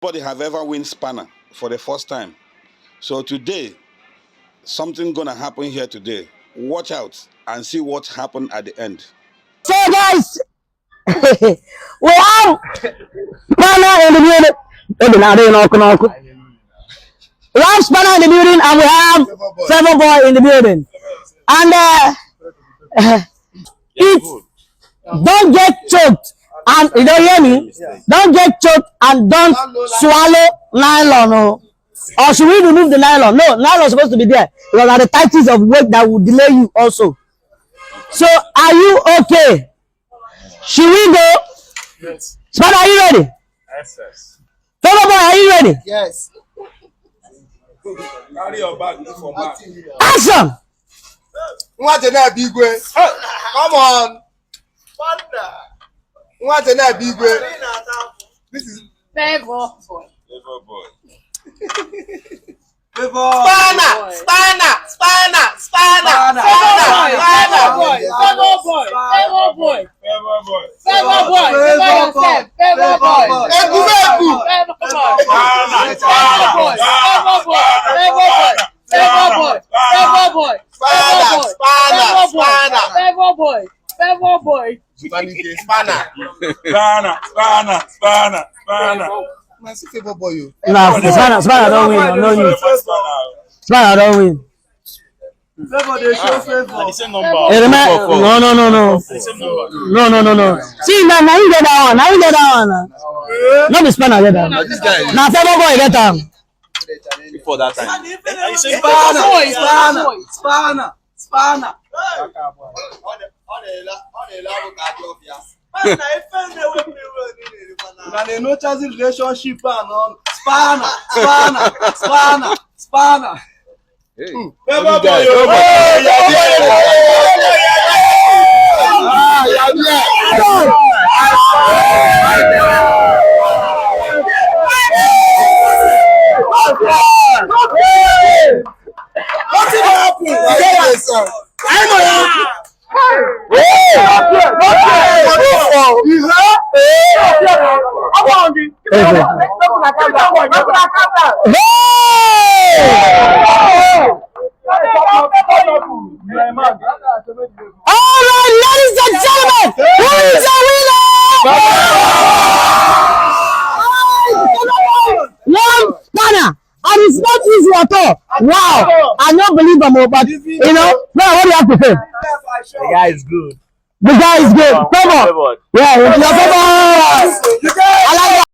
Nobody have ever win spanner for the first time. So today, something gonna happen here today. Watch out and see what happened at the end. So guys, we have spanner in the building. We have spanner in the building and we have Favor Boy in the building. And it don't get choked. And you don't hear me? Don't get choked and don't swallow nylon. Or should we remove the nylon? No, nylon is supposed to be there. Because are the titles of weight that will delay you also. So are you okay? Should we go? Yes. Spanner, are you ready? Yes. Favor Boy, are you ready? Yes. Carry your bag for back. Action! What a big way. Come on. What a big way. This is Favor Boy. Favor Boy. Spanner. Spanner. Spanner. Spanner. Favor Boy. Favor Boy. Favor Boy. Favor Boy. Favor Boy. Favor Boy. Favor Boy. Ebu. Favor Boy. Favor Boy. Favor Boy. Favor Boy. Favor Boy. Favor Boy. Favor Boy. Spanner. Spanner. Man, see Favor Boy you. Nah, Spanner don't win. No need. Spanner don't win. No. See, now you get that one. Now you get that one. No, the Spanner get that one. Now Favor Boy get that one. Before that time. Spanner. Na the no chance relationship on Spanner. Favor Boy. Alright, ladies and gentlemen, who is the winner? One Spanner, and it's not easy at all. Wow, I don't believe them, but you know, now what do you have to say? The guy is good. The guy is good. Favor. Yeah, your favor. I like that.